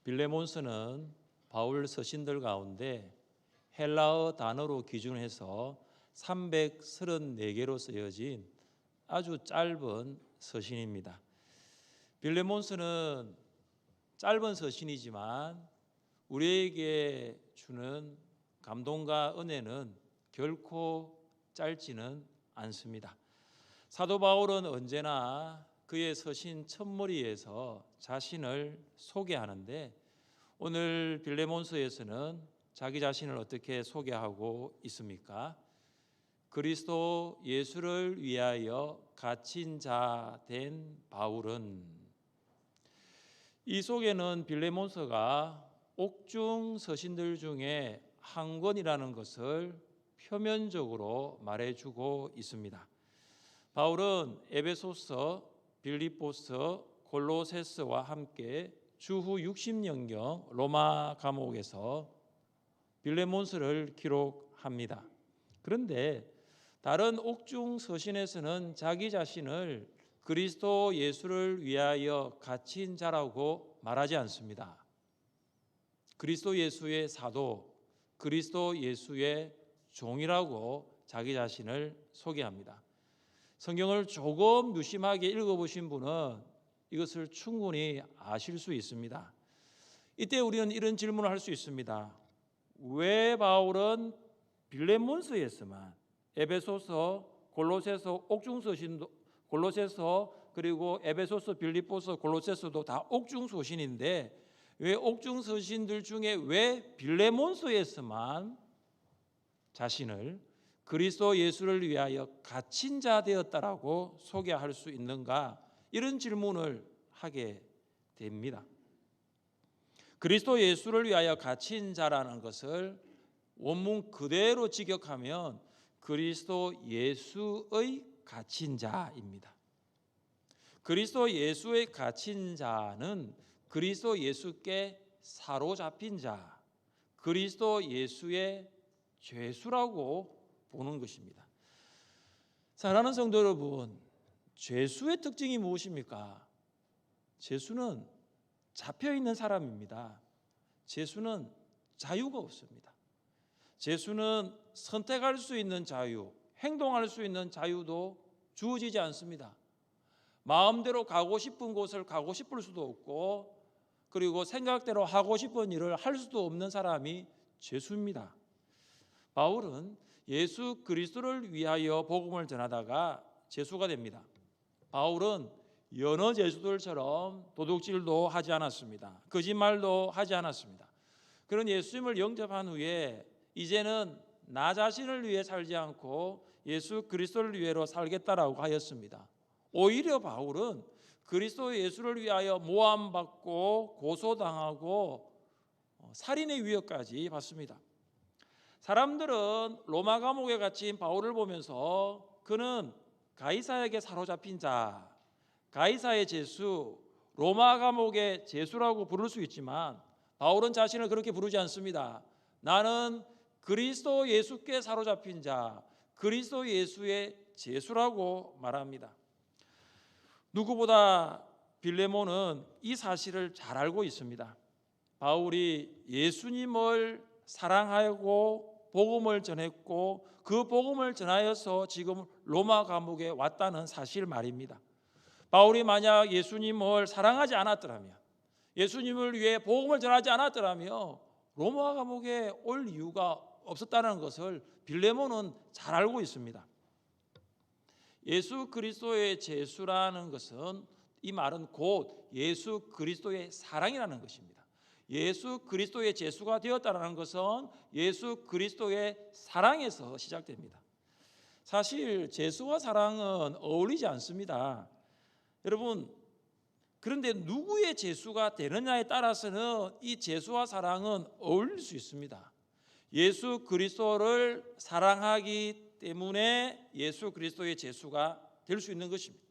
빌레몬서는 바울 서신들 가운데 헬라어 단어로 기준해서 334개로 쓰여진 아주 짧은 서신입니다. 빌레몬서는 짧은 서신이지만 우리에게 주는 감동과 은혜는 결코 짧지는 않습니다. 사도 바울은 언제나 그의 서신 첫머리에서 자신을 소개하는데 오늘 빌레몬서에서는 자기 자신을 어떻게 소개하고 있습니까? 그리스도 예수를 위하여 갇힌 자 된 바울은, 이 속에는 빌레몬서가 옥중 서신들 중에 한 권이라는 것을 표면적으로 말해주고 있습니다. 바울은 에베소서, 빌립보서, 골로새서와 함께 주후 60년경 로마 감옥에서 빌레몬서를 기록합니다. 그런데 다른 옥중 서신에서는 자기 자신을 그리스도 예수를 위하여 갇힌 자라고 말하지 않습니다. 그리스도 예수의 사도, 그리스도 예수의 종이라고 자기 자신을 소개합니다. 성경을 조금 유심하게 읽어보신 분은 이것을 충분히 아실 수 있습니다. 이때 우리는 이런 질문을 할 수 있습니다. 왜 바울은 빌레몬서에서만, 에베소서, 골로새서, 옥중서신도, 골로새서 그리고 에베소서, 빌립보서, 골로새서도 다 옥중서신인데 왜 옥중서신들 중에 왜 빌레몬서에서만 자신을 그리스도 예수를 위하여 갇힌 자 되었다라고 소개할 수 있는가? 이런 질문을 하게 됩니다. 그리스도 예수를 위하여 갇힌 자라는 것을 원문 그대로 직역하면 그리스도 예수의 갇힌 자입니다. 그리스도 예수의 갇힌 자는 그리스도 예수께 사로잡힌 자, 그리스도 예수의 죄수라고 보는 것입니다. 사랑하는 성도 여러분, 죄수의 특징이 무엇입니까? 죄수는 잡혀있는 사람입니다. 죄수는 자유가 없습니다. 죄수는 선택할 수 있는 자유, 행동할 수 있는 자유도 주어지지 않습니다. 마음대로 가고 싶은 곳을 가고 싶을 수도 없고, 그리고 생각대로 하고 싶은 일을 할 수도 없는 사람이 죄수입니다. 바울은 예수 그리스도를 위하여 복음을 전하다가 죄수가 됩니다. 바울은 여러 죄수들처럼 도둑질도 하지 않았습니다. 거짓말도 하지 않았습니다. 그런 예수님을 영접한 후에 이제는 나 자신을 위해 살지 않고 예수 그리스도를 위해로 살겠다라고 하였습니다. 오히려 바울은 그리스도 예수를 위하여 모함받고 고소당하고 살인의 위협까지 받습니다. 사람들은 로마 감옥에 갇힌 바울을 보면서 그는 가이사에게 사로잡힌 자, 가이사의 죄수, 로마 감옥의 죄수라고 부를 수 있지만 바울은 자신을 그렇게 부르지 않습니다. 나는 그리스도 예수께 사로잡힌 자, 그리스도 예수의 죄수라고 말합니다. 누구보다 빌레몬은 이 사실을 잘 알고 있습니다. 바울이 예수님을 사랑하고 복음을 전했고 그 복음을 전하여서 지금 로마 감옥에 왔다는 사실 말입니다. 바울이 만약 예수님을 사랑하지 않았더라면, 예수님을 위해 복음을 전하지 않았더라면 로마 감옥에 올 이유가 없었다는 것을 빌레몬은 잘 알고 있습니다. 예수 그리스도의 죄수라는 것은, 이 말은 곧 예수 그리스도의 사랑이라는 것입니다. 예수 그리스도의 죄수가 되었다는 것은 예수 그리스도의 사랑에서 시작됩니다. 사실 죄수와 사랑은 어울리지 않습니다. 여러분, 그런데 누구의 죄수가 되느냐에 따라서는 이 죄수와 사랑은 어울릴 수 있습니다. 예수 그리스도를 사랑하기 때문에 예수 그리스도의 죄수가 될 수 있는 것입니다.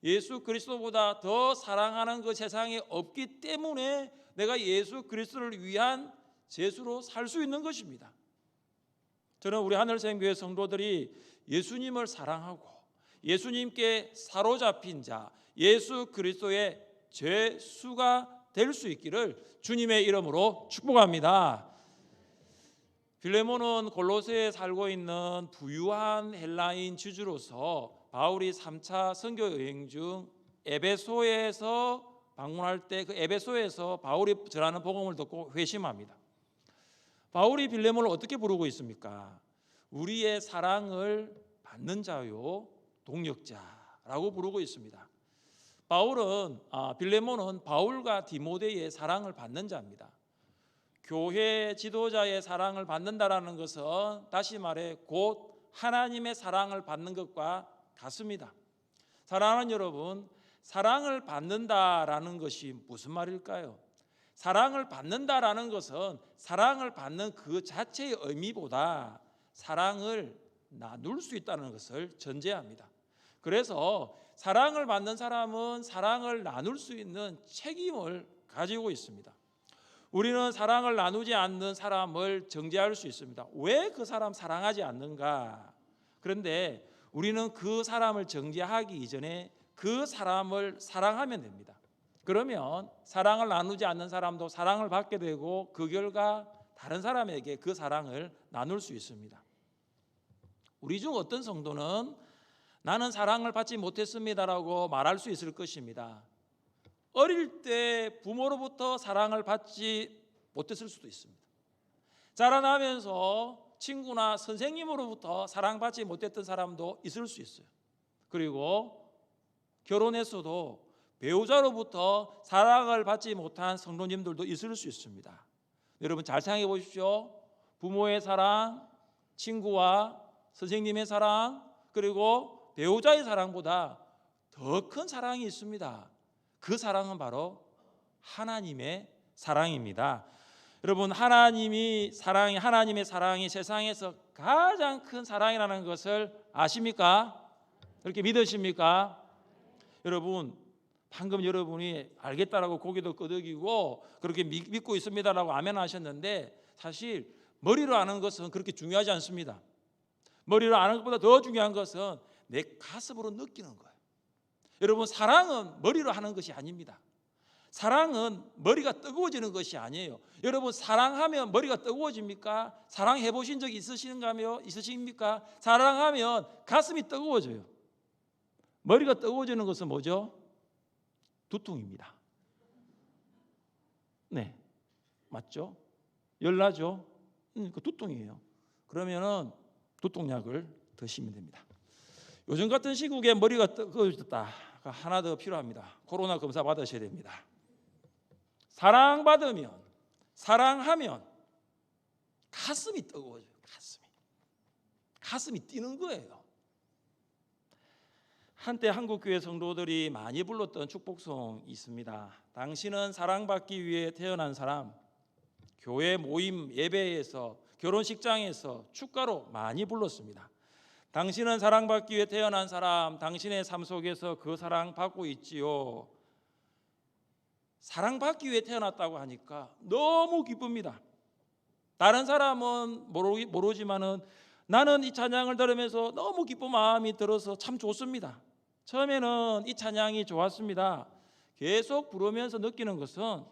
예수 그리스도보다 더 사랑하는 그 세상에 없기 때문에 내가 예수 그리스도를 위한 죄수로 살 수 있는 것입니다. 저는 우리 하늘생교회 성도들이 예수님을 사랑하고 예수님께 사로잡힌 자, 예수 그리스도의 죄수가 될 수 있기를 주님의 이름으로 축복합니다. 빌레몬은 골로새에 살고 있는 부유한 헬라인 지주로서 바울이 3차 선교 여행 중 에베소에서 방문할 때 그 에베소에서 바울이 전하는 복음을 듣고 회심합니다. 바울이 빌레몬을 어떻게 부르고 있습니까? 우리의 사랑을 받는 자요 동력자라고 부르고 있습니다. 빌레몬은 바울과 디모데의 사랑을 받는 자입니다. 교회 지도자의 사랑을 받는다라는 것은 다시 말해 곧 하나님의 사랑을 받는 것과 같습니다. 사랑하는 여러분, 사랑을 받는다라는 것이 무슨 말일까요? 사랑을 받는다라는 것은 사랑을 받는 그 자체의 의미보다 사랑을 나눌 수 있다는 것을 전제합니다. 그래서 사랑을 받는 사람은 사랑을 나눌 수 있는 책임을 가지고 있습니다. 우리는 사랑을 나누지 않는 사람을 정죄할 수 있습니다. 왜 그 사람 사랑하지 않는가? 그런데 우리는 그 사람을 정죄하기 이전에 그 사람을 사랑하면 됩니다. 그러면 사랑을 나누지 않는 사람도 사랑을 받게 되고 그 결과 다른 사람에게 그 사랑을 나눌 수 있습니다. 우리 중 어떤 성도는 나는 사랑을 받지 못했습니다라고 말할 수 있을 것입니다. 어릴 때 부모로부터 사랑을 받지 못했을 수도 있습니다. 자라나면서 친구나 선생님으로부터 사랑받지 못했던 사람도 있을 수 있어요. 그리고 결혼했어도 배우자로부터 사랑을 받지 못한 성도님들도 있을 수 있습니다. 여러분 잘 생각해 보십시오. 부모의 사랑, 친구와 선생님의 사랑, 그리고 배우자의 사랑보다 더 큰 사랑이 있습니다. 그 사랑은 바로 하나님의 사랑입니다. 여러분 하나님의 사랑이 세상에서 가장 큰 사랑이라는 것을 아십니까? 그렇게 믿으십니까? 여러분 방금 여러분이 알겠다라고 고개도 끄덕이고 그렇게 믿고 있습니다라고 아멘 하셨는데 사실 머리로 아는 것은 그렇게 중요하지 않습니다. 머리로 아는 것보다 더 중요한 것은 내 가슴으로 느끼는 거예요. 여러분 사랑은 머리로 하는 것이 아닙니다. 사랑은 머리가 뜨거워지는 것이 아니에요. 여러분 사랑하면 머리가 뜨거워집니까? 사랑해 보신 적 있으십니까? 사랑하면 가슴이 뜨거워져요. 머리가 뜨거워지는 것은 뭐죠? 두통입니다. 네, 맞죠? 열나죠? 그 두통이에요. 그러면은 두통약을 드시면 됩니다. 요즘 같은 시국에 머리가 뜨거워졌다. 하나 더 필요합니다. 코로나 검사 받으셔야 됩니다. 사랑하면 가슴이 뜨거워져요. 가슴이 뛰는 거예요. 한때 한국교회 성도들이 많이 불렀던 축복송이 있습니다. 당신은 사랑받기 위해 태어난 사람. 교회 모임 예배에서 결혼식장에서 축가로 많이 불렀습니다. 당신은 사랑받기 위해 태어난 사람, 당신의 삶 속에서 그 사랑 받고 있지요. 사랑받기 위해 태어났다고 하니까 너무 기쁩니다. 다른 사람은 모르지만은 나는 이 찬양을 들으면서 너무 기쁜 마음이 들어서 참 좋습니다. 처음에는 이 찬양이 좋았습니다. 계속 부르면서 느끼는 것은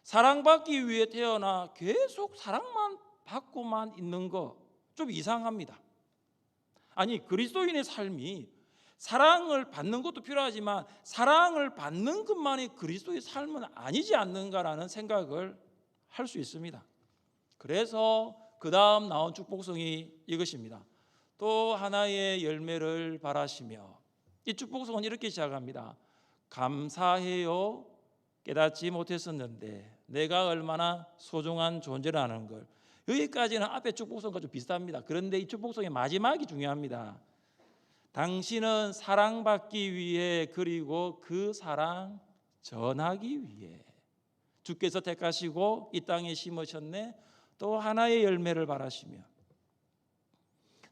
사랑받기 위해 태어나 계속 사랑만 받고만 있는 거 좀 이상합니다. 아니 그리스도인의 삶이 사랑을 받는 것도 필요하지만 사랑을 받는 것만이 그리스도의 삶은 아니지 않는가라는 생각을 할 수 있습니다. 그래서 그 다음 나온 축복성이 이것입니다. 또 하나의 열매를 바라시며, 이 축복성은 이렇게 시작합니다. 감사해요. 깨닫지 못했었는데 내가 얼마나 소중한 존재라는 걸. 여기까지는 앞에 축복성과 좀 비슷합니다. 그런데 이 축복성의 마지막이 중요합니다. 당신은 사랑받기 위해 그리고 그 사랑 전하기 위해 주께서 택하시고 이 땅에 심으셨네. 또 하나의 열매를 바라시며,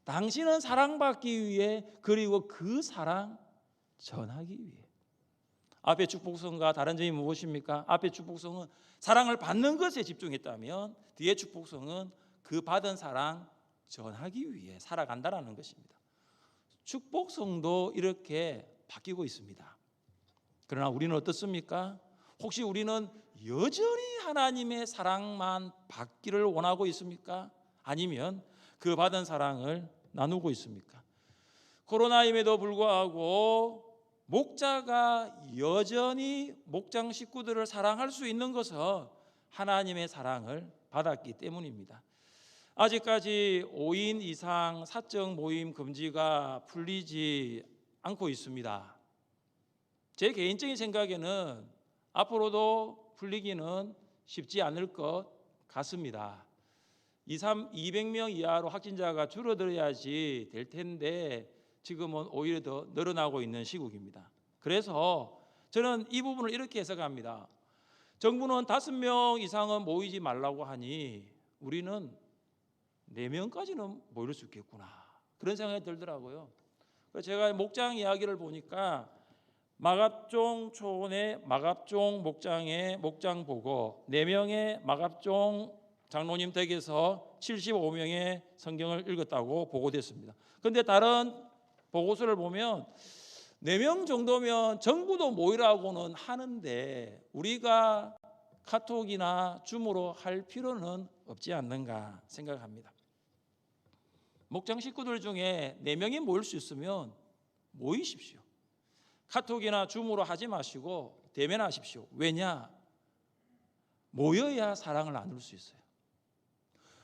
당신은 사랑받기 위해 그리고 그 사랑 전하기 위해. 앞에 축복성과 다른 점이 무엇입니까? 앞에 축복성은 사랑을 받는 것에 집중했다면 뒤에 축복성은 그 받은 사랑 전하기 위해 살아간다라는 것입니다. 축복성도 이렇게 바뀌고 있습니다. 그러나 우리는 어떻습니까? 혹시 우리는 여전히 하나님의 사랑만 받기를 원하고 있습니까? 아니면 그 받은 사랑을 나누고 있습니까? 코로나임에도 불구하고 목자가 여전히 목장 식구들을 사랑할 수 있는 것은 하나님의 사랑을 받았기 때문입니다. 아직까지 5인 이상 사적 모임 금지가 풀리지 않고 있습니다. 제 개인적인 생각에는 앞으로도 풀리기는 쉽지 않을 것 같습니다. 200명 이하로 확진자가 줄어들어야지 될 텐데 지금은 오히려 더 늘어나고 있는 시국입니다. 그래서 저는 이 부분을 이렇게 해석합니다. 정부는 5명 이상은 모이지 말라고 하니 우리는 4명까지는 모일 수 있겠구나, 그런 생각이 들더라고요. 제가 목장 이야기를 보니까 마갑종 초원의 마갑종 목장의 목장 보고 4명의 마갑종 장로님 댁에서 75명의 성경을 읽었다고 보고됐습니다. 그런데 다른 보고서를 보면 4명 정도면 정부도 모이라고는 하는데 우리가 카톡이나 줌으로 할 필요는 없지 않는가 생각합니다. 목장 식구들 중에 4명이 모일 수 있으면 모이십시오. 카톡이나 줌으로 하지 마시고 대면하십시오. 왜냐? 모여야 사랑을 나눌 수 있어요.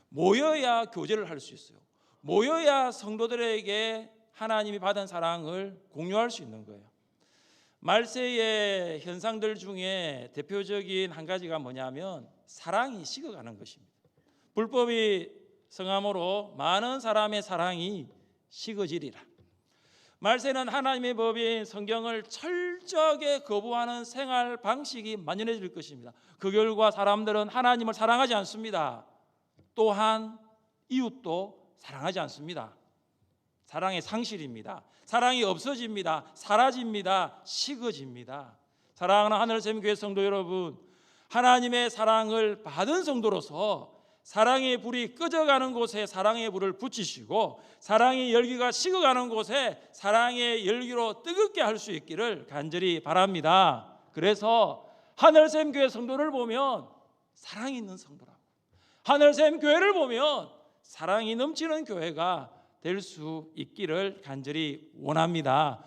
모여야 교제를 할 수 있어요. 모여야 성도들에게 하나님이 받은 사랑을 공유할 수 있는 거예요. 말세의 현상들 중에 대표적인 한 가지가 뭐냐면 사랑이 식어가는 것입니다. 불법이 성함으로 많은 사람의 사랑이 식어지리라. 말세는 하나님의 법인 성경을 철저하게 거부하는 생활 방식이 만연해질 것입니다. 그 결과 사람들은 하나님을 사랑하지 않습니다. 또한 이웃도 사랑하지 않습니다. 사랑의 상실입니다. 사랑이 없어집니다. 사라집니다. 식어집니다. 사랑하는 하늘샘교회 성도 여러분, 하나님의 사랑을 받은 성도로서 사랑의 불이 꺼져가는 곳에 사랑의 불을 붙이시고 사랑의 열기가 식어가는 곳에 사랑의 열기로 뜨겁게 할 수 있기를 간절히 바랍니다. 그래서 하늘샘교회 성도를 보면 사랑이 있는 성도라고, 하늘샘교회를 보면 사랑이 넘치는 교회가 될 수 있기를 간절히 원합니다.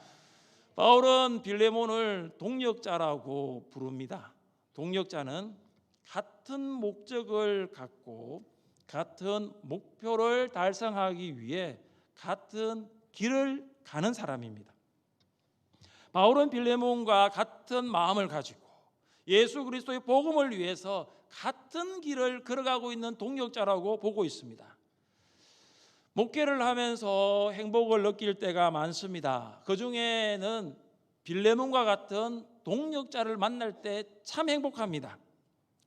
바울은 빌레몬을 동력자라고 부릅니다. 동력자는 같은 목적을 갖고 같은 목표를 달성하기 위해 같은 길을 가는 사람입니다. 바울은 빌레몬과 같은 마음을 가지고 예수 그리스도의 복음을 위해서 같은 길을 걸어가고 있는 동력자라고 보고 있습니다. 목회를 하면서 행복을 느낄 때가 많습니다. 그 중에는 빌레몬과 같은 동력자를 만날 때 참 행복합니다.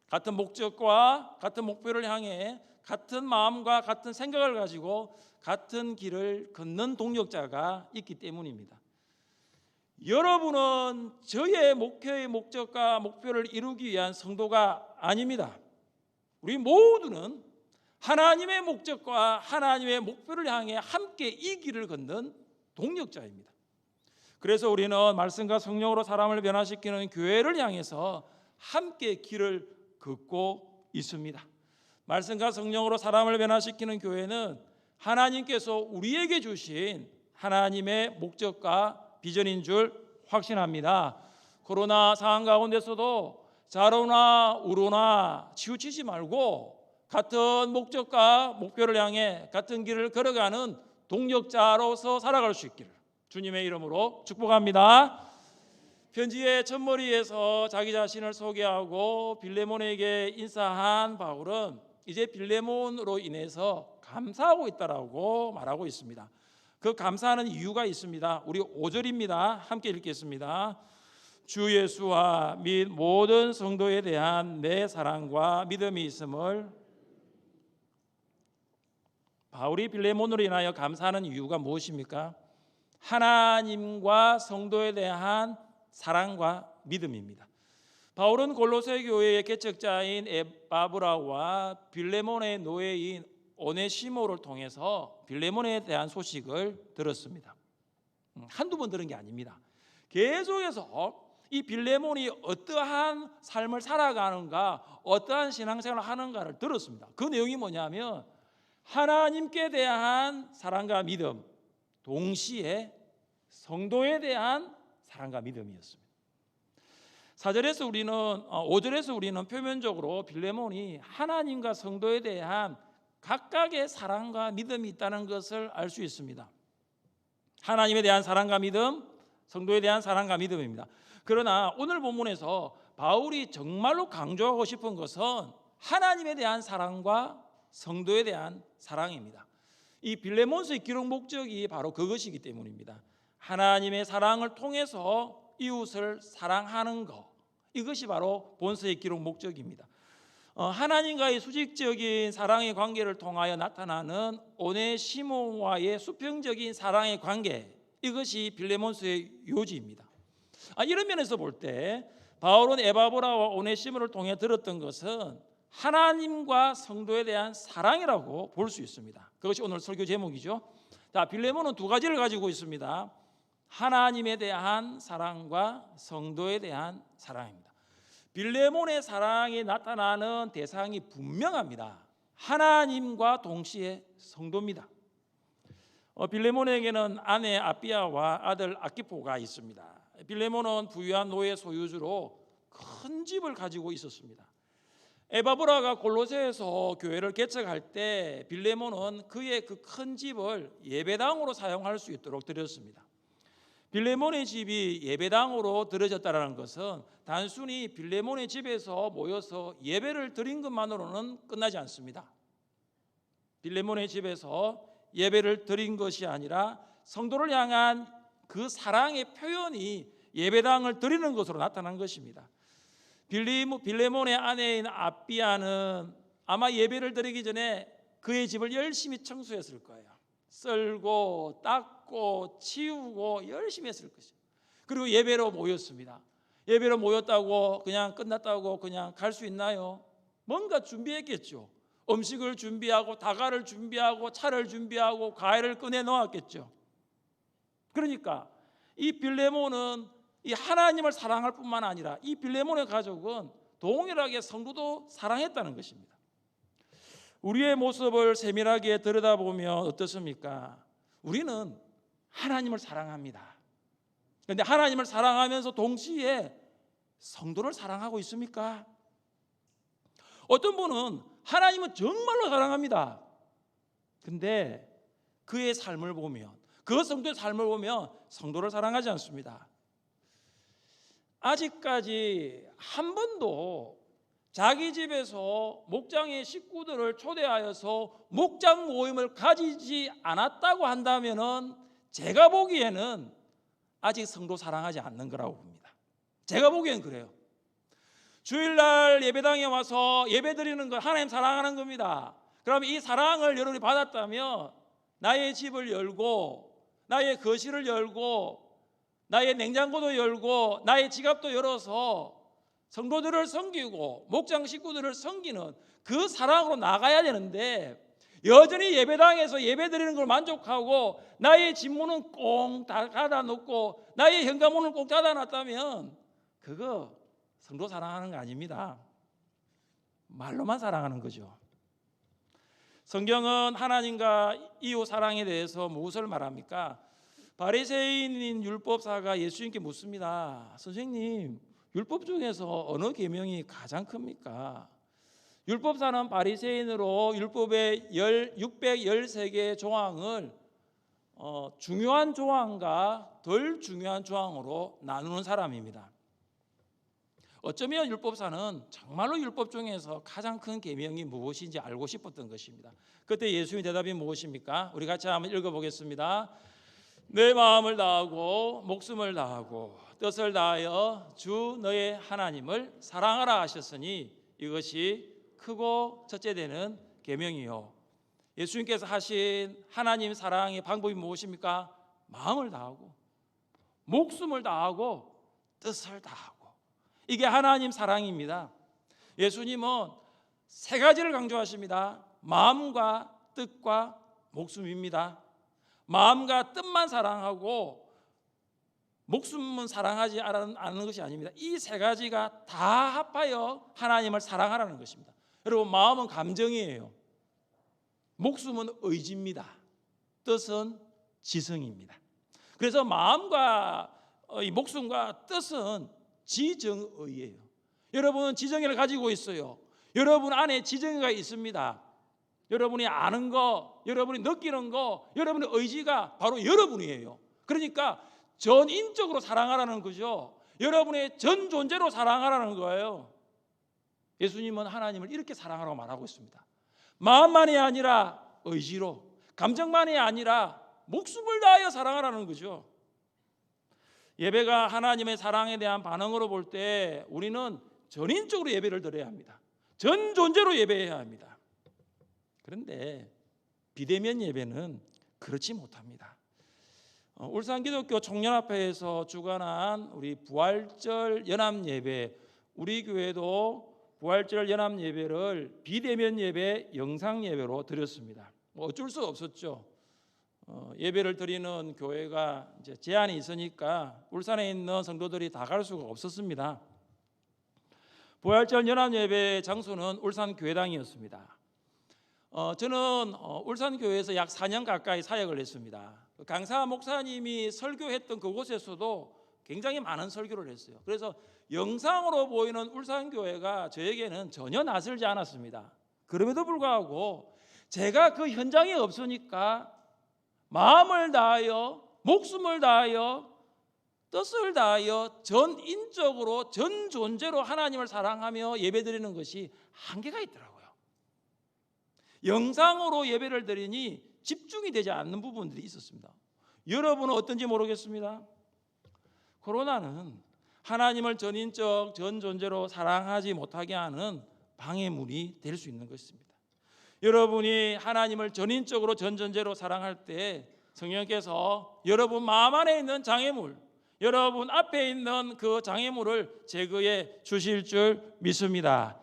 같은 목적과 같은 목표를 향해 같은 마음과 같은 생각을 가지고 같은 길을 걷는 동력자가 있기 때문입니다. 여러분은 저의 목회의 목적과 목표를 이루기 위한 성도가 아닙니다. 우리 모두는 하나님의 목적과 하나님의 목표를 향해 함께 이 길을 걷는 동력자입니다. 그래서 우리는 말씀과 성령으로 사람을 변화시키는 교회를 향해서 함께 길을 걷고 있습니다. 말씀과 성령으로 사람을 변화시키는 교회는 하나님께서 우리에게 주신 하나님의 목적과 비전인 줄 확신합니다. 코로나 상황 가운데서도 좌로나 우로나 치우치지 말고 같은 목적과 목표를 향해 같은 길을 걸어가는 동력자로서 살아갈 수 있기를 주님의 이름으로 축복합니다. 편지의 첫머리에서 자기 자신을 소개하고 빌레몬에게 인사한 바울은 이제 빌레몬으로 인해서 감사하고 있다라고 말하고 있습니다. 그 감사하는 이유가 있습니다. 우리 5절입니다. 함께 읽겠습니다. 주 예수와 및 모든 성도에 대한 내 사랑과 믿음이 있음을. 바울이 빌레몬으로 인하여 감사하는 이유가 무엇입니까? 하나님과 성도에 대한 사랑과 믿음입니다. 바울은 골로새 교회의 개척자인 에바브라와 빌레몬의 노예인 오네시모를 통해서 빌레몬에 대한 소식을 들었습니다. 한두 번 들은 게 아닙니다. 계속해서 이 빌레몬이 어떠한 삶을 살아가는가, 어떠한 신앙생활을 하는가를 들었습니다. 그 내용이 뭐냐면 하나님께 대한 사랑과 믿음, 동시에 성도에 대한 사랑과 믿음이었습니다. 5절에서 우리는 표면적으로 빌레몬이 하나님과 성도에 대한 각각의 사랑과 믿음이 있다는 것을 알 수 있습니다. 하나님에 대한 사랑과 믿음, 성도에 대한 사랑과 믿음입니다. 그러나 오늘 본문에서 바울이 정말로 강조하고 싶은 것은 하나님에 대한 사랑과 성도에 대한 사랑입니다. 이 빌레몬서의 기록 목적이 바로 그것이기 때문입니다. 하나님의 사랑을 통해서 이웃을 사랑하는 것, 이것이 바로 본서의 기록 목적입니다. 하나님과의 수직적인 사랑의 관계를 통하여 나타나는 오네시모와의 수평적인 사랑의 관계, 이것이 빌레몬서의 요지입니다. 이런 면에서 볼 때 바울은 에바브라와 오네시모를 통해 들었던 것은 하나님과 성도에 대한 사랑이라고 볼 수 있습니다. 그것이 오늘 설교 제목이죠. 자, 빌레몬은 두 가지를 가지고 있습니다. 하나님에 대한 사랑과 성도에 대한 사랑입니다. 빌레몬의 사랑이 나타나는 대상이 분명합니다. 하나님과 동시에 성도입니다. 빌레몬에게는 아내 아비아와 아들 아키포가 있습니다. 빌레몬은 부유한 노예 소유주로 큰 집을 가지고 있었습니다. 에바브라가 골로새에서 교회를 개척할 때 빌레몬은 그의 그 큰 집을 예배당으로 사용할 수 있도록 드렸습니다. 빌레몬의 집이 예배당으로 드려졌다는 것은 단순히 빌레몬의 집에서 모여서 예배를 드린 것만으로는 끝나지 않습니다. 빌레몬의 집에서 예배를 드린 것이 아니라 성도를 향한 그 사랑의 표현이 예배당을 드리는 것으로 나타난 것입니다. 빌레몬의 아내인 아비아는 아마 예배를 드리기 전에 그의 집을 열심히 청소했을 거예요. 썰고 닦고 치우고 열심히 했을 것이에요. 그리고 예배로 모였습니다. 예배로 모였다고 그냥 끝났다고 그냥 갈 수 있나요? 뭔가 준비했겠죠. 음식을 준비하고 다가를 준비하고 차를 준비하고 과일을 꺼내 놓았겠죠. 그러니까 이 빌레몬은 이 하나님을 사랑할 뿐만 아니라 이 빌레몬의 가족은 동일하게 성도도 사랑했다는 것입니다. 우리의 모습을 세밀하게 들여다보면 어떻습니까? 우리는 하나님을 사랑합니다. 그런데 하나님을 사랑하면서 동시에 성도를 사랑하고 있습니까? 어떤 분은 하나님은 정말로 사랑합니다. 근데 그의 삶을 보면, 그 성도의 삶을 보면 성도를 사랑하지 않습니다. 아직까지 한 번도 자기 집에서 목장의 식구들을 초대하여서 목장 모임을 가지지 않았다고 한다면은 제가 보기에는 아직 성도 사랑하지 않는 거라고 봅니다. 제가 보기엔 그래요. 주일날 예배당에 와서 예배드리는 건 하나님 사랑하는 겁니다. 그럼 이 사랑을 여러분이 받았다면 나의 집을 열고 나의 거실을 열고 나의 냉장고도 열고 나의 지갑도 열어서 성도들을 섬기고 목장 식구들을 섬기는 그 사랑으로 나가야 되는데 여전히 예배당에서 예배드리는 걸 만족하고 나의 집문은 꽁 닫아놓고 나의 현관문을 꼭 닫아놨다면 그거 성도 사랑하는 거 아닙니다. 말로만 사랑하는 거죠. 성경은 하나님과 이웃 사랑에 대해서 무엇을 말합니까? 바리새인인 율법사가 예수님께 묻습니다. 선생님, 율법 중에서 어느 계명이 가장 큽니까? 율법사는 바리새인으로 율법의 613개의 조항을 중요한 조항과 덜 중요한 조항으로 나누는 사람입니다. 어쩌면 율법사는 정말로 율법 중에서 가장 큰 계명이 무엇인지 알고 싶었던 것입니다. 그때 예수님의 대답이 무엇입니까? 우리 같이 한번 읽어보겠습니다. 내 마음을 다하고 목숨을 다하고 뜻을 다하여 주 너의 하나님을 사랑하라 하셨으니 이것이 크고 첫째 되는 계명이요. 예수님께서 하신 하나님 사랑의 방법이 무엇입니까? 마음을 다하고 목숨을 다하고 뜻을 다하고, 이게 하나님 사랑입니다. 예수님은 세 가지를 강조하십니다. 마음과 뜻과 목숨입니다. 마음과 뜻만 사랑하고 목숨은 사랑하지 않는 것이 아닙니다. 이 세 가지가 다 합하여 하나님을 사랑하라는 것입니다. 여러분, 마음은 감정이에요. 목숨은 의지입니다. 뜻은 지성입니다. 그래서 마음과 이 목숨과 뜻은 지정의예요. 여러분 지정의를 가지고 있어요. 여러분 안에 지정의가 있습니다. 여러분이 아는 거, 여러분이 느끼는 거, 여러분의 의지가 바로 여러분이에요. 그러니까 전인적으로 사랑하라는 거죠. 여러분의 전 존재로 사랑하라는 거예요. 예수님은 하나님을 이렇게 사랑하라고 말하고 있습니다. 마음만이 아니라 의지로, 감정만이 아니라 목숨을 다하여 사랑하라는 거죠. 예배가 하나님의 사랑에 대한 반응으로 볼 때 우리는 전인적으로 예배를 드려야 합니다. 전 존재로 예배해야 합니다. 그런데 비대면 예배는 그렇지 못합니다. 울산기독교 청년합회에서 주관한 우리 부활절 연합예배, 우리 교회도 부활절 연합예배를 비대면 예배, 영상예배로 드렸습니다. 어쩔 수 없었죠. 예배를 드리는 교회가 이제 제한이 있으니까 울산에 있는 성도들이 다 갈 수가 없었습니다. 부활절 연합예배 장소는 울산 교회당이었습니다. 저는 울산 교회에서 약 4년 가까이 사역을 했습니다. 강사 목사님이 설교했던 그곳에서도 굉장히 많은 설교를 했어요. 그래서 영상으로 보이는 울산 교회가 저에게는 전혀 낯설지 않았습니다. 그럼에도 불구하고 제가 그 현장에 없으니까 마음을 다하여, 목숨을 다하여, 뜻을 다하여 전인적으로 전 존재로 하나님을 사랑하며 예배드리는 것이 한계가 있더라고요. 영상으로 예배를 드리니 집중이 되지 않는 부분들이 있었습니다. 여러분은 어떤지 모르겠습니다. 코로나는 하나님을 전인적 전 존재로 사랑하지 못하게 하는 방해물이 될 수 있는 것입니다. 여러분이 하나님을 전인적으로 전 존재로 사랑할 때 성령께서 여러분 마음 안에 있는 장애물, 여러분 앞에 있는 그 장애물을 제거해 주실 줄 믿습니다.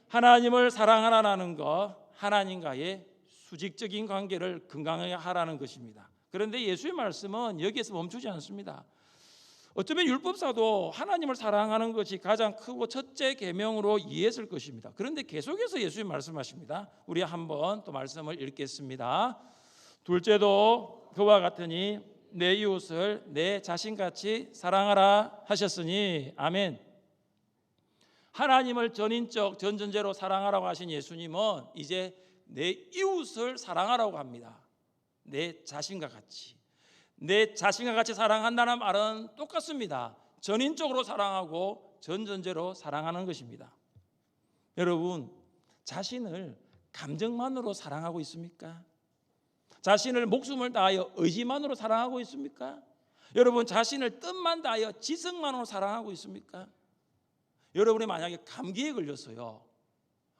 하나님을 사랑하라는 것, 하나님과의 수직적인 관계를 건강하게 하라는 것입니다. 그런데 예수의 말씀은 여기에서 멈추지 않습니다. 어쩌면 율법사도 하나님을 사랑하는 것이 가장 크고 첫째 계명으로 이해했을 것입니다. 그런데 계속해서 예수님 말씀하십니다. 우리 한번 또 말씀을 읽겠습니다. 둘째도 그와 같으니 내 이웃을 내 자신같이 사랑하라 하셨으니 아멘. 하나님을 전인적 전존재로 사랑하라고 하신 예수님은 이제 내 이웃을 사랑하라고 합니다. 내 자신과 같이. 내 자신과 같이 사랑한다는 말은 똑같습니다. 전인적으로 사랑하고 전존재로 사랑하는 것입니다. 여러분, 자신을 감정만으로 사랑하고 있습니까? 자신을 목숨을 다하여 의지만으로 사랑하고 있습니까? 여러분, 자신을 뜻만 다하여 지성만으로 사랑하고 있습니까? 여러분이 만약에 감기에 걸렸어요.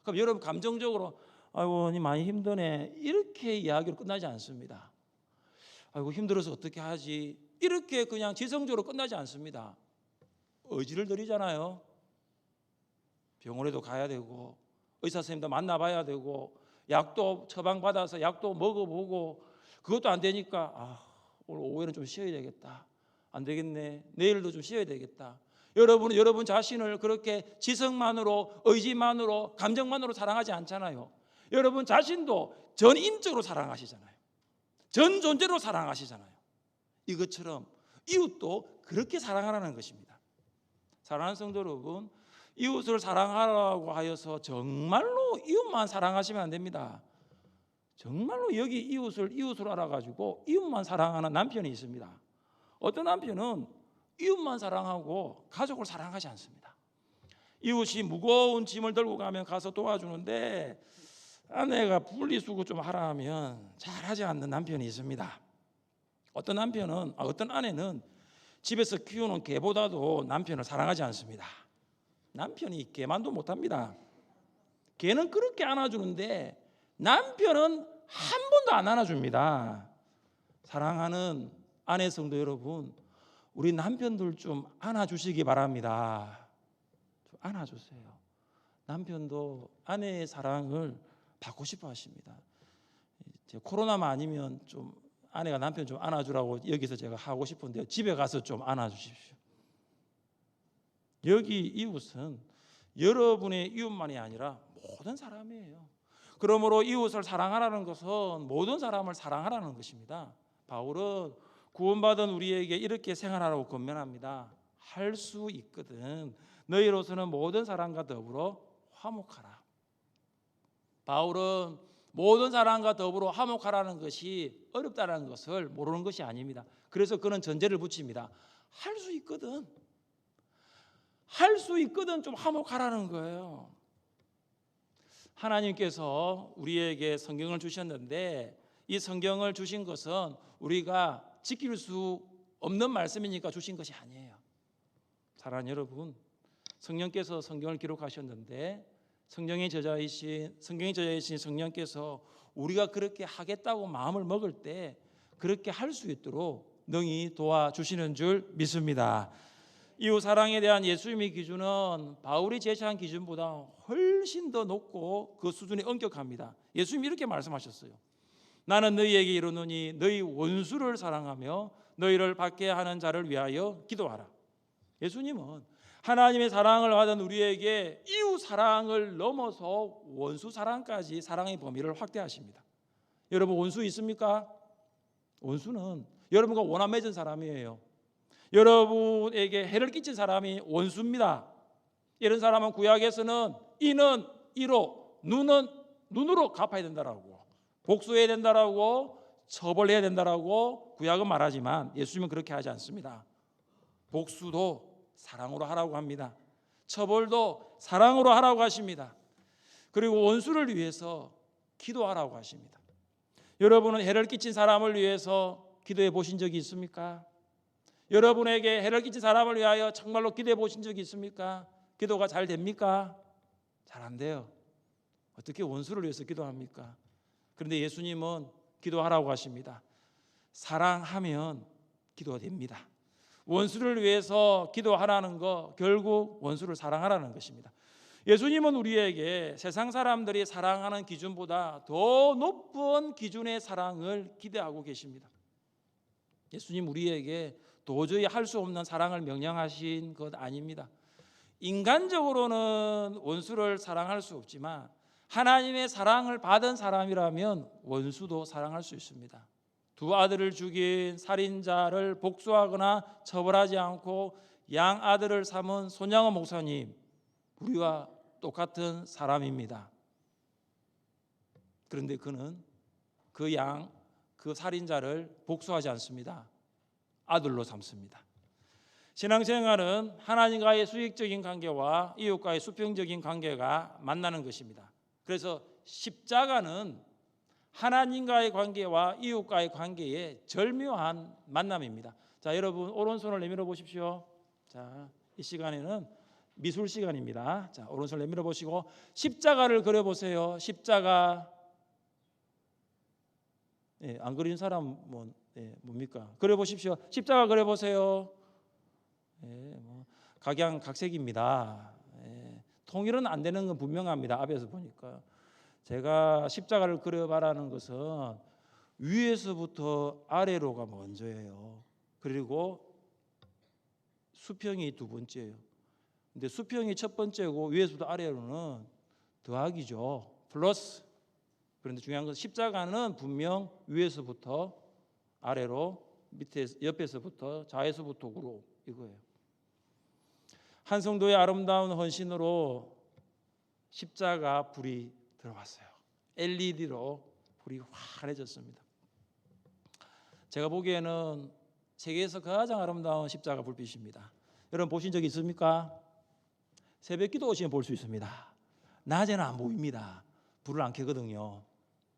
그럼 여러분 감정적으로 아이고 니 많이 힘드네 이렇게 이야기로 끝나지 않습니다. 아이고 힘들어서 어떻게 하지 이렇게 그냥 지성적으로 끝나지 않습니다. 의지를 들이잖아요. 병원에도 가야 되고 의사 선생님도 만나봐야 되고 약도 처방받아서 약도 먹어보고 그것도 안 되니까 오늘 오후에는 좀 쉬어야 되겠다. 안 되겠네. 내일도 좀 쉬어야 되겠다. 여러분은 여러분 자신을 그렇게 지성만으로 의지만으로 감정만으로 사랑하지 않잖아요. 여러분 자신도 전인적으로 사랑하시잖아요. 전 존재로 사랑하시잖아요. 이것처럼 이웃도 그렇게 사랑하라는 것입니다. 사랑하는 성도 여러분, 이웃을 사랑하라고 하여서 정말로 이웃만 사랑하시면 안 됩니다. 정말로 여기 이웃을 이웃으로 알아가지고 이웃만 사랑하는 남편이 있습니다. 어떤 남편은 이웃만 사랑하고 가족을 사랑하지 않습니다. 이웃이 무거운 짐을 들고 가면 가서 도와주는데 아내가 분리수거 좀 하라 하면 잘하지 않는 남편이 있습니다. 어떤 남편은 어떤 아내는 집에서 키우는 개보다도 남편을 사랑하지 않습니다. 남편이 개만도 못합니다. 개는 그렇게 안아주는데 남편은 한 번도 안 안아줍니다. 사랑하는 아내 성도 여러분, 우리 남편들 좀 안아주시기 바랍니다. 좀 안아주세요. 남편도 아내의 사랑을 받고 싶어 하십니다. 코로나만 아니면 좀 아내가 남편 좀 안아주라고 여기서 제가 하고 싶은데요. 집에 가서 좀 안아주십시오. 여기 이웃은 여러분의 이웃만이 아니라 모든 사람이에요. 그러므로 이웃을 사랑하라는 것은 모든 사람을 사랑하라는 것입니다. 바울은 구원받은 우리에게 이렇게 생활하라고 권면합니다. 할 수 있거든 너희로서는 모든 사람과 더불어 화목하라. 바울은 모든 사람과 더불어 화목하라는 것이 어렵다는 것을 모르는 것이 아닙니다. 그래서 그는 전제를 붙입니다. 할 수 있거든. 할 수 있거든 좀 화목하라는 거예요. 하나님께서 우리에게 성경을 주셨는데 이 성경을 주신 것은 우리가 지킬 수 없는 말씀이니까 주신 것이 아니에요. 사랑하는 여러분, 성령께서 성경을 기록하셨는데 성경의 저자이신 성령께서 우리가 그렇게 하겠다고 마음을 먹을 때 그렇게 할 수 있도록 능히 도와주시는 줄 믿습니다. 이웃 사랑에 대한 예수님의 기준은 바울이 제시한 기준보다 훨씬 더 높고 그 수준이 엄격합니다. 예수님이 이렇게 말씀하셨어요. 나는 너희에게 이르노니 너희 원수를 사랑하며 너희를 받게 하는 자를 위하여 기도하라. 예수님은 하나님의 사랑을 받은 우리에게 이웃 사랑을 넘어서 원수 사랑까지 사랑의 범위를 확대하십니다. 여러분 원수 있습니까? 원수는 여러분과 원한 맺은 사람이에요. 여러분에게 해를 끼친 사람이 원수입니다. 이런 사람은 구약에서는 이는 이로 눈은 눈으로 갚아야 된다라고 복수해야 된다라고 처벌해야 된다라고 구약은 말하지만 예수님은 그렇게 하지 않습니다. 복수도 사랑으로 하라고 합니다. 처벌도 사랑으로 하라고 하십니다. 그리고 원수를 위해서 기도하라고 하십니다. 여러분은 해를 끼친 사람을 위해서 기도해 보신 적이 있습니까? 여러분에게 해를 끼친 사람을 위하여 정말로 기도해 보신 적이 있습니까? 기도가 잘 됩니까? 잘 안 돼요. 어떻게 원수를 위해서 기도합니까? 그런데 예수님은 기도하라고 하십니다. 사랑하면 기도가 됩니다. 원수를 위해서 기도하라는 거 결국 원수를 사랑하라는 것입니다. 예수님은 우리에게 세상 사람들이 사랑하는 기준보다 더 높은 기준의 사랑을 기대하고 계십니다. 예수님 우리에게 도저히 할 수 없는 사랑을 명령하신 것 아닙니다. 인간적으로는 원수를 사랑할 수 없지만 하나님의 사랑을 받은 사람이라면 원수도 사랑할 수 있습니다. 두 아들을 죽인 살인자를 복수하거나 처벌하지 않고 양 아들을 삼은 손양원 목사님, 우리와 똑같은 사람입니다. 그런데 그는 그 살인자를 복수하지 않습니다. 아들로 삼습니다. 신앙생활은 하나님과의 수익적인 관계와 이웃과의 수평적인 관계가 만나는 것입니다. 그래서 십자가는 하나님과의 관계와 이웃과의 관계의 절묘한 만남입니다. 자, 여러분 오른손을 내밀어 보십시오. 자, 이 시간에는 미술 시간입니다. 자, 오른손 내밀어 보시고 십자가를 그려 보세요. 십자가. 안 그린 사람 뭡니까? 그려 보십시오. 십자가 그려 보세요. 각양각색입니다. 통일은 안 되는 건 분명합니다. 앞에서 보니까 제가 십자가를 그려봐라는 것은 위에서부터 아래로가 먼저예요. 그리고 수평이 두 번째예요. 근데 수평이 첫 번째고 위에서부터 아래로는 더하기죠. 플러스. 그런데 중요한 것은 십자가는 분명 위에서부터 아래로, 밑에 옆에서부터 좌에서부터 우로 이거예요. 한 성도의 아름다운 헌신으로 십자가 불이 들어왔어요. LED로 불이 환해졌습니다. 제가 보기에는 세계에서 가장 아름다운 십자가 불빛입니다. 여러분 보신 적 있습니까? 새벽기도 오시면 볼 수 있습니다. 낮에는 안 보입니다. 불을 안 켜거든요.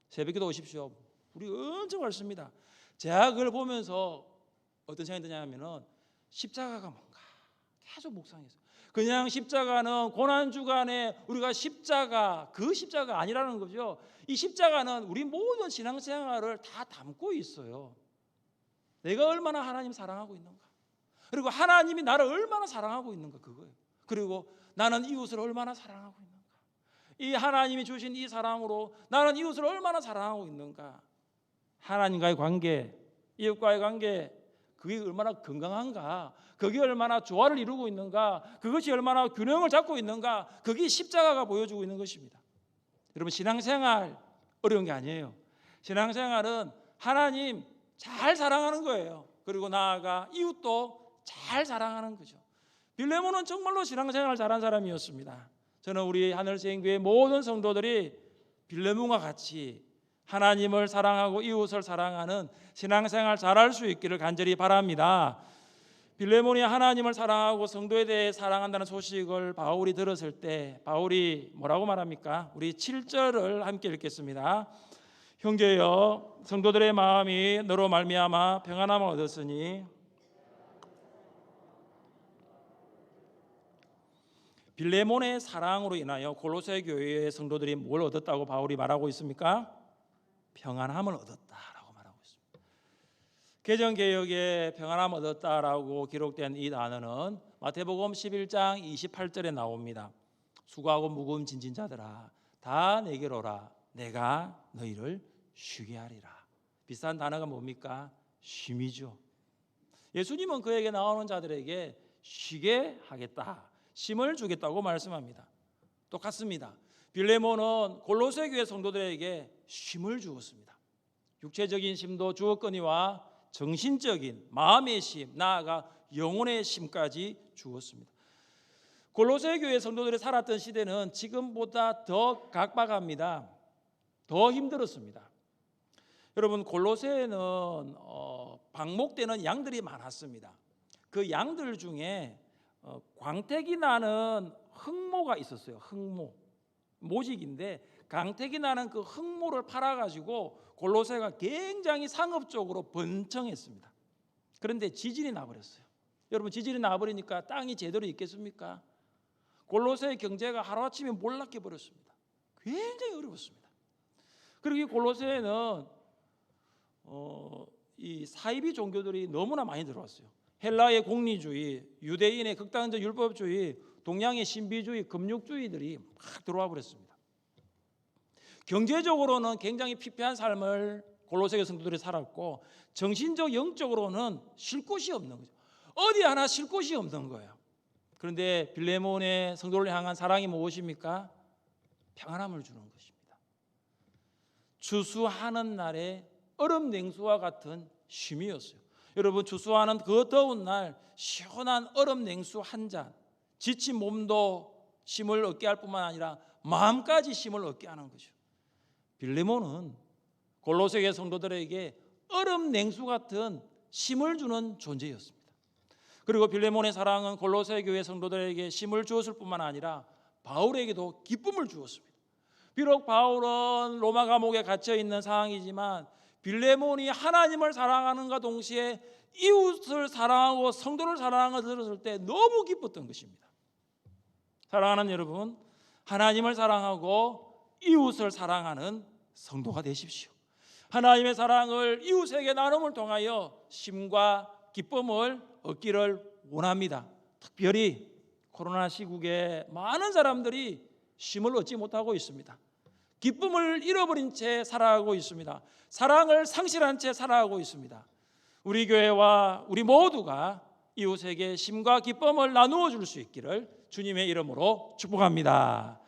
새벽기도 오십시오. 불이 엄청 밝습니다. 제가 그걸 보면서 어떤 생각이 드냐면은 십자가가 뭔가 계속 묵상했어요. 그냥 십자가는 고난주간에 우리가 그 십자가 아니라는 거죠. 이 십자가는 우리 모든 신앙생활을 다 담고 있어요. 내가 얼마나 하나님 사랑하고 있는가, 그리고 하나님이 나를 얼마나 사랑하고 있는가, 그거예요. 그리고 나는 이웃을 얼마나 사랑하고 있는가, 이 하나님이 주신 이 사랑으로 나는 이웃을 얼마나 사랑하고 있는가. 하나님과의 관계, 이웃과의 관계, 그게 얼마나 건강한가, 그게 얼마나 조화를 이루고 있는가, 그것이 얼마나 균형을 잡고 있는가, 그게 십자가가 보여주고 있는 것입니다. 여러분, 신앙생활 어려운 게 아니에요. 신앙생활은 하나님 잘 사랑하는 거예요. 그리고 나아가 이웃도 잘 사랑하는 거죠. 빌레몬은 정말로 신앙생활 잘한 사람이었습니다. 저는 우리 하늘새인교회 모든 성도들이 빌레몬과 같이 하나님을 사랑하고 이웃을 사랑하는 신앙생활 잘할 수 있기를 간절히 바랍니다. 빌레몬이 하나님을 사랑하고 성도에 대해 사랑한다는 소식을 바울이 들었을 때 바울이 뭐라고 말합니까? 우리 7절을 함께 읽겠습니다. 형제여, 성도들의 마음이 너로 말미암아 평안함을 얻었으니 빌레몬의 사랑으로 인하여 골로새 교회의 성도들이 뭘 얻었다고 바울이 말하고 있습니까? 평안함을 얻었다라고 말하고 있습니다. 개정개혁에 평안함을 얻었다라고 기록된 이 단어는 마태복음 11장 28절에 나옵니다. 수고하고 무거운 짐진 자들아 다 내게로 오라 내가 너희를 쉬게 하리라. 비슷한 단어가 뭡니까? 쉼이죠. 예수님은 그에게 나오는 자들에게 쉬게 하겠다, 쉼을 주겠다고 말씀합니다. 똑같습니다. 빌레몬은 골로새 교회 성도들에게 쉼을 주었습니다. 육체적인 쉼도 주었거니와 정신적인 마음의 쉼, 나아가 영혼의 쉼까지 주었습니다. 골로새 교회 성도들이 살았던 시대는 지금보다 더 각박합니다. 더 힘들었습니다. 여러분, 골로새에는 방목되는 양들이 많았습니다. 그 양들 중에 광택이 나는 흑모가 있었어요. 흑모, 모직인데 광택이 나는 그 흑모를 팔아가지고 골로새가 굉장히 상업적으로 번창했습니다. 그런데 지진이 나버렸어요. 여러분, 지진이 나버리니까 땅이 제대로 있겠습니까? 골로새의 경제가 하루아침에 몰락해 버렸습니다. 굉장히 어려웠습니다. 그리고 이 골로새에는 이 사이비 종교들이 너무나 많이 들어왔어요. 헬라의 공리주의, 유대인의 극단적 율법주의, 동양의 신비주의, 금육주의들이 막 들어와 버렸습니다. 경제적으로는 굉장히 피폐한 삶을 골로새 성도들이 살았고, 정신적, 영적으로는 쉴 곳이 없는 거죠. 어디 하나 쉴 곳이 없는 거예요. 그런데 빌레몬의 성도를 향한 사랑이 무엇입니까? 평안함을 주는 것입니다. 추수하는 날에 얼음 냉수와 같은 쉼이었어요. 여러분, 추수하는 그 더운 날 시원한 얼음 냉수 한 잔, 지친 몸도 쉼을 얻게 할 뿐만 아니라 마음까지 쉼을 얻게 하는 거죠. 빌레몬은 골로새 교회 성도들에게 얼음 냉수 같은 쉼을 주는 존재였습니다. 그리고 빌레몬의 사랑은 골로새 교회 성도들에게 쉼을 주었을 뿐만 아니라 바울에게도 기쁨을 주었습니다. 비록 바울은 로마 감옥에 갇혀 있는 상황이지만 빌레몬이 하나님을 사랑하는가 동시에 이웃을 사랑하고 성도를 사랑하는 것을 들었을 때 너무 기뻤던 것입니다. 사랑하는 여러분, 하나님을 사랑하고 이웃을 사랑하는 성도가 되십시오. 하나님의 사랑을 이웃에게 나눔을 통하여 쉼과 기쁨을 얻기를 원합니다. 특별히 코로나 시국에 많은 사람들이 쉼을 얻지 못하고 있습니다. 기쁨을 잃어버린 채 살아가고 있습니다. 사랑을 상실한 채 살아가고 있습니다. 우리 교회와 우리 모두가 이웃에게 쉼과 기쁨을 나누어 줄 수 있기를 주님의 이름으로 축복합니다.